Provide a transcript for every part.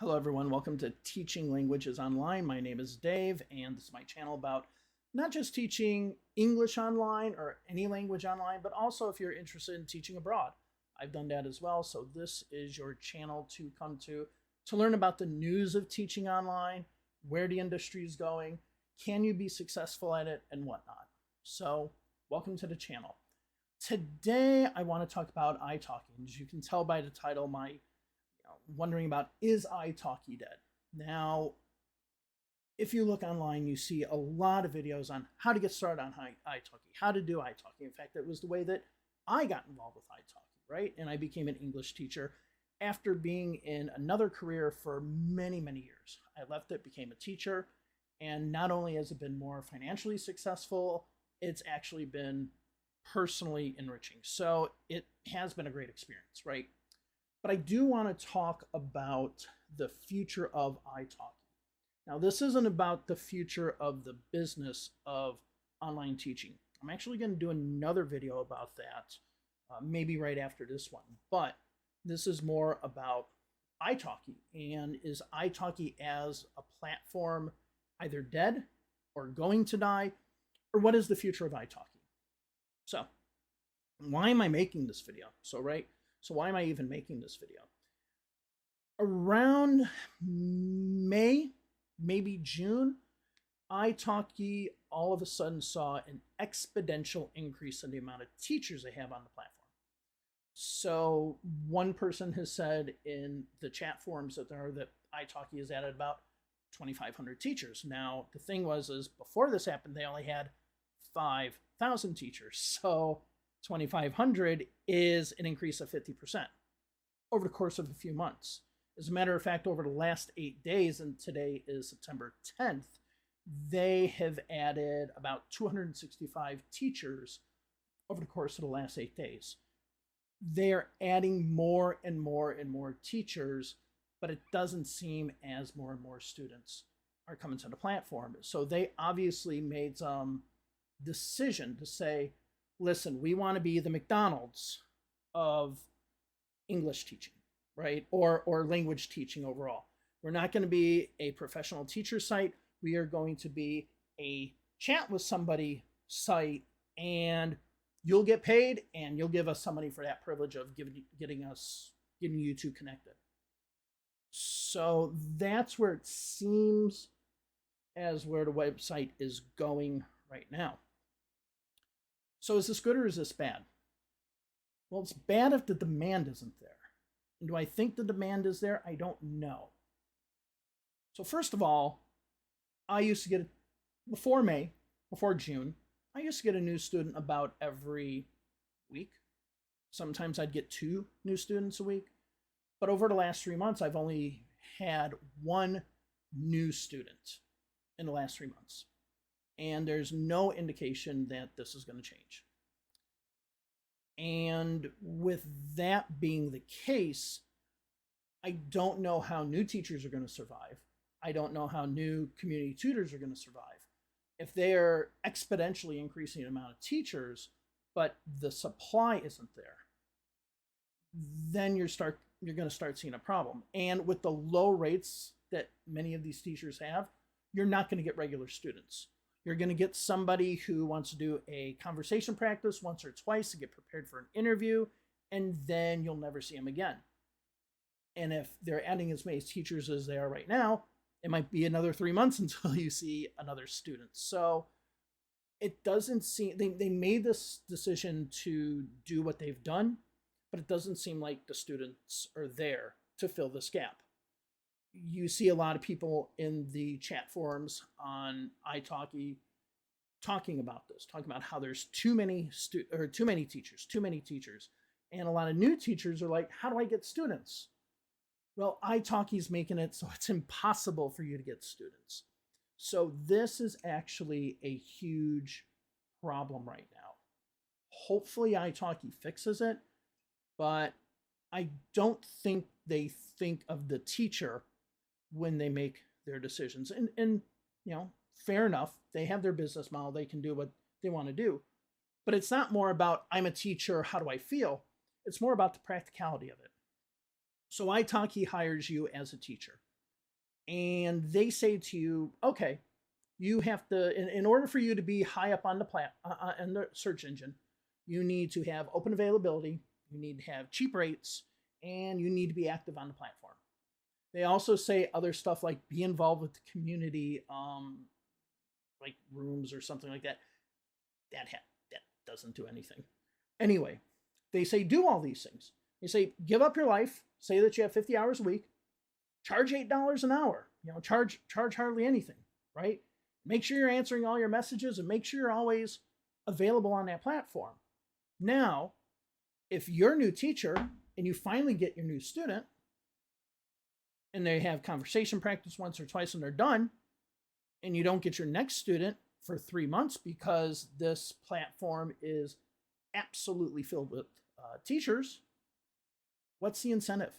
Hello everyone, welcome to Teaching Languages Online. My name is Dave and this is my channel about not just teaching English online or any language online, but also if you're interested in teaching abroad. I've done that as well, so this is your channel to come to learn about the news of teaching online, where the industry is going, can you be successful at it, and whatnot. So welcome to the channel. Today I want to talk about italki. As you can tell by the title, wondering about, is italki dead? Now, if you look online, you see a lot of videos on how to get started on italki, how to do italki. In fact, it was the way that I got involved with italki, right? And I became an English teacher after being in another career for many, many years. I left it, became a teacher, and not only has it been more financially successful, it's actually been personally enriching. So it has been a great experience, right? But I do want to talk about the future of italki. Now, this isn't about the future of the business of online teaching. I'm actually going to do another video about that, maybe right after this one. But this is more about italki, and is italki as a platform either dead or going to die, or what is the future of italki? So, why am I making this video? So why am I even making this video? Around May, maybe June, italki all of a sudden saw an exponential increase in the amount of teachers they have on the platform. So one person has said in the chat forums that italki has added about 2,500 teachers. Now, the thing is before this happened, they only had 5,000 teachers. So 2,500 is an increase of 50% over the course of a few months. As a matter of fact, over the last 8 days, and today is September 10th, they have added about 265 teachers over the course of the last 8 days. They're adding more and more and more teachers, but it doesn't seem as more and more students are coming to the platform. So they obviously made some decision to say, listen, we want to be the McDonald's of English teaching, right? Or language teaching overall. We're not going to be a professional teacher site. We are going to be a chat with somebody site, and you'll get paid and you'll give us some money for that privilege of getting you two connected. So that's where it seems as where the website is going right now. So is this good or is this bad? Well, it's bad if the demand isn't there. And do I think the demand is there? I don't know. So first of all, I used to get, before June, I used to get a new student about every week. Sometimes I'd get 2 new students a week. But over the last 3 months, I've only had 1 new student in the last 3 months. And there's no indication that this is going to change. And with that being the case, I don't know how new teachers are going to survive. I don't know how new community tutors are going to survive. If they're exponentially increasing the amount of teachers, but the supply isn't there, then you're going to start seeing a problem. And with the low rates that many of these teachers have, you're not going to get regular students. You're going to get somebody who wants to do a conversation practice once or twice to get prepared for an interview, and then you'll never see them again. And if they're adding as many teachers as they are right now, it might be another 3 months until you see another student. So it doesn't seem, they made this decision to do what they've done, but it doesn't seem like the students are there to fill this gap. You see a lot of people in the chat forums on italki talking about this, talking about how there's too many teachers, and a lot of new teachers are like, how do I get students? Well, italki is making it so it's impossible for you to get students. So this is actually a huge problem right now. Hopefully italki fixes it, but I don't think they think of the teacher when they make their decisions. And fair enough, they have their business model, they can do what they want to do. But it's not more about, I'm a teacher, how do I feel? It's more about the practicality of it. So italki hires you as a teacher. and they say to you, okay, you have to, in order for you to be high up on on the search engine, you need to have open availability, you need to have cheap rates, and you need to be active on the platform. They also say other stuff like be involved with the community, like rooms or something like that. That doesn't do anything. Anyway, they say do all these things. They say give up your life. Say that you have 50 hours a week. Charge $8 an hour. Charge hardly anything, right? Make sure you're answering all your messages and make sure you're always available on that platform. Now, if you're a new teacher and you finally get your new student and they have conversation practice once or twice and they're done, and you don't get your next student for 3 months because this platform is absolutely filled with teachers, what's the incentive?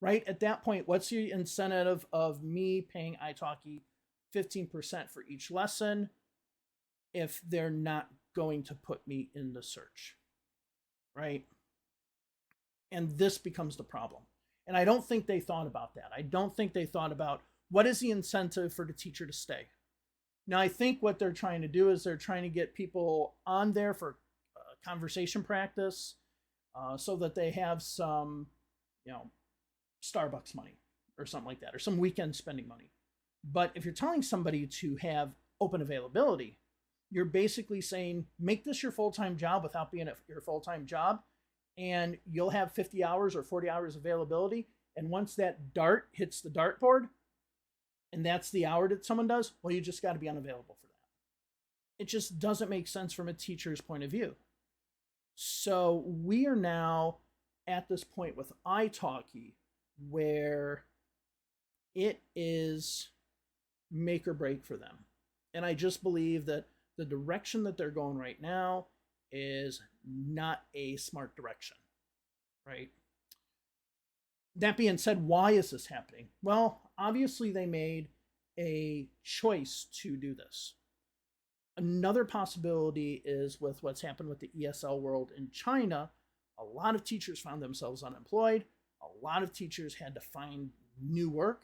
Right? At that point, what's the incentive of me paying Italki 15% for each lesson if they're not going to put me in the search? Right? And this becomes the problem. And I don't think they thought about that. I don't think they thought about what is the incentive for the teacher to stay. Now, I think what they're trying to do is they're trying to get people on there for conversation practice so that they have some, Starbucks money or something like that, or some weekend spending money. But if you're telling somebody to have open availability, you're basically saying, make this your full-time job without being your full-time job, and you'll have 50 hours or 40 hours availability. And once that dart hits the dartboard, and that's the hour that someone does, well, you just got to be unavailable for that. It just doesn't make sense from a teacher's point of view. So we are now at this point with Italki where it is make or break for them. And I just believe that the direction that they're going right now is not a smart direction, right? That being said, why is this happening? Well, obviously they made a choice to do this. Another possibility is with what's happened with the ESL world in China. A lot of teachers found themselves unemployed. A lot of teachers had to find new work,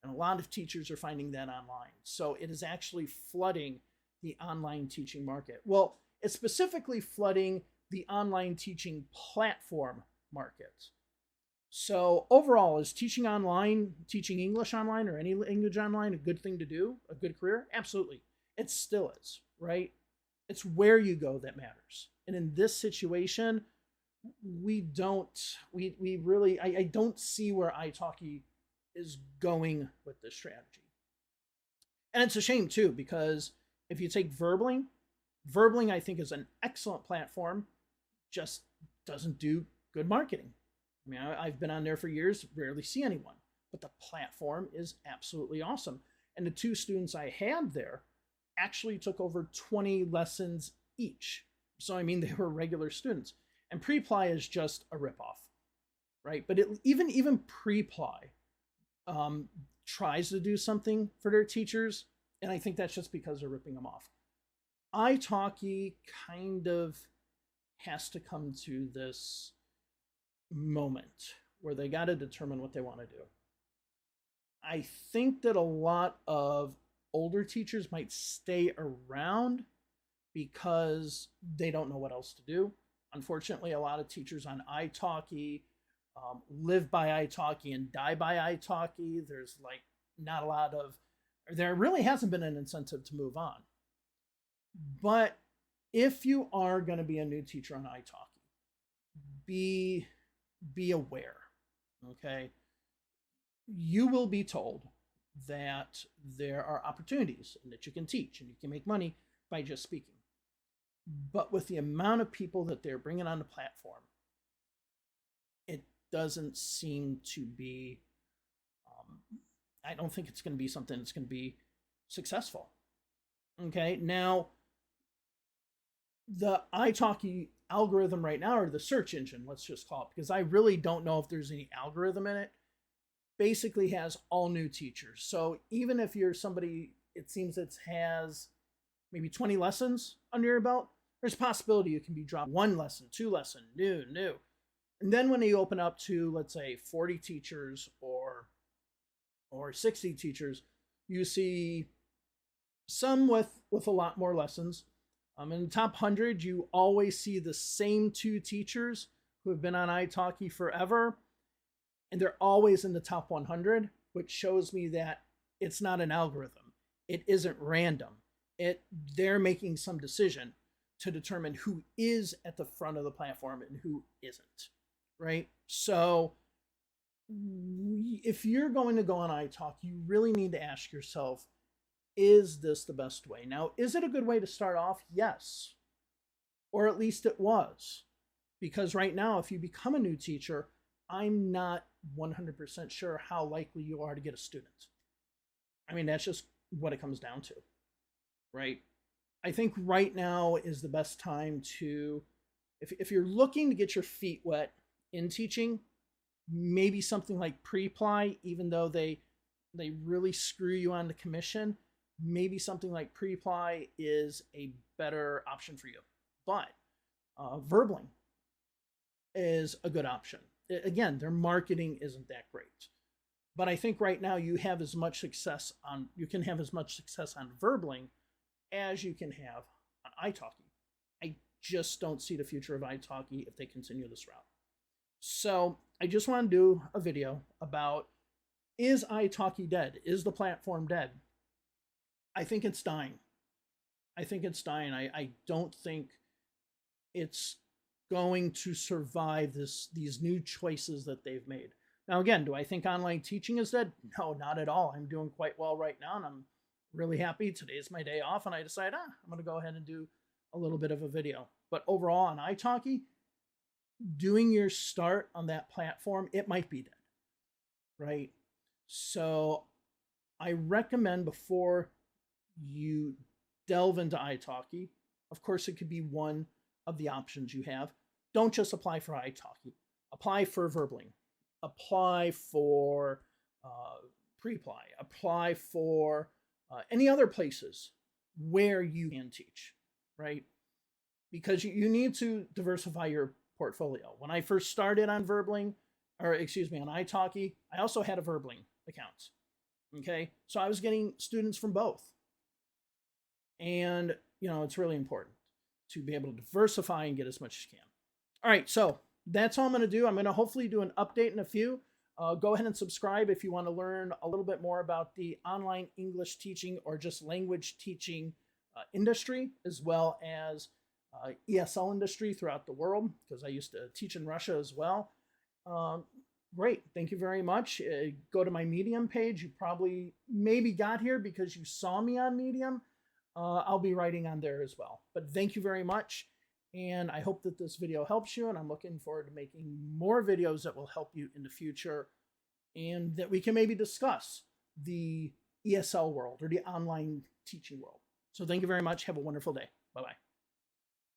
and a lot of teachers are finding that online. So it is actually flooding the online teaching market. Well, it's specifically flooding the online teaching platform market. So overall, is teaching online, teaching English online or any language online a good thing to do, a good career? Absolutely. It still is, right? It's where you go that matters. And in this situation, I don't see where Italki is going with this strategy. And it's a shame too, because if you take Verbling I think is an excellent platform, just doesn't do good marketing. I mean, I've been on there for years, rarely see anyone, but the platform is absolutely awesome. And the 2 students I had there actually took over 20 lessons each. So, I mean, they were regular students. And Preply is just a ripoff, right? But even Preply tries to do something for their teachers, and I think that's just because they're ripping them off. Italki kind of has to come to this moment where they got to determine what they want to do. I think that a lot of older teachers might stay around because they don't know what else to do. Unfortunately, a lot of teachers on Italki live by Italki and die by Italki. There's there really hasn't been an incentive to move on. But if you are going to be a new teacher on Italki, be aware, okay? You will be told that there are opportunities and that you can teach and you can make money by just speaking. But with the amount of people that they're bringing on the platform, it doesn't seem to be, I don't think it's going to be something that's going to be successful. Okay, now, the Italki algorithm right now, or the search engine, let's just call it, because I really don't know if there's any algorithm in it, basically has all new teachers. So even if you're somebody, it seems it has maybe 20 lessons under your belt, there's a possibility you can be dropped 1 lesson, 2 lesson, new. And then when you open up to, let's say, 40 teachers or or 60 teachers, you see some with a lot more lessons. In the top 100, you always see the same 2 teachers who have been on Italki forever, and they're always in the top 100, which shows me that it's not an algorithm. It isn't random. They're making some decision to determine who is at the front of the platform and who isn't, right? So if you're going to go on iTalk, you really need to ask yourself, is this the best way? Now, is it a good way to start off? Yes. Or at least it was. Because right now, if you become a new teacher, I'm not 100% sure how likely you are to get a student. I mean, that's just what it comes down to, right? I think right now is the best time to, if you're looking to get your feet wet in teaching, maybe something like pre-apply, even though they really screw you on the commission, maybe something like pre-apply is a better option for you. But Verbling is a good option. Again, their marketing isn't that great. But I think right now you can have as much success on Verbling as you can have on Italki. I just don't see the future of Italki if they continue this route. So I just want to do a video about, is Italki dead? Is the platform dead? I think it's dying. I think it's dying. I don't think it's going to survive these new choices that they've made. Now, again, do I think online teaching is dead? No, not at all. I'm doing quite well right now, and I'm really happy. Today's my day off, and I decided, I'm going to go ahead and do a little bit of a video. But overall, on Italki, doing your start on that platform, it might be dead, right? So I recommend, before you delve into Italki, of course, it could be one of the options you have. Don't just apply for Italki. Apply for Verbling. Apply for pre-apply. Apply for any other places where you can teach, right? Because you need to diversify your portfolio. When I first started on Verbling, on Italki, I also had a Verbling account. Okay, so I was getting students from both. And, it's really important to be able to diversify and get as much as you can. All right, so that's all I'm going to do. I'm going to hopefully do an update in a few. Go ahead and subscribe if you want to learn a little bit more about the online English teaching or just language teaching industry, as well as ESL industry throughout the world, because I used to teach in Russia as well. Great. Thank you very much. Go to my Medium page. You probably maybe got here because you saw me on Medium. I'll be writing on there as well. But thank you very much. And I hope that this video helps you. And I'm looking forward to making more videos that will help you in the future, and that we can maybe discuss the ESL world or the online teaching world. So thank you very much. Have a wonderful day. Bye-bye.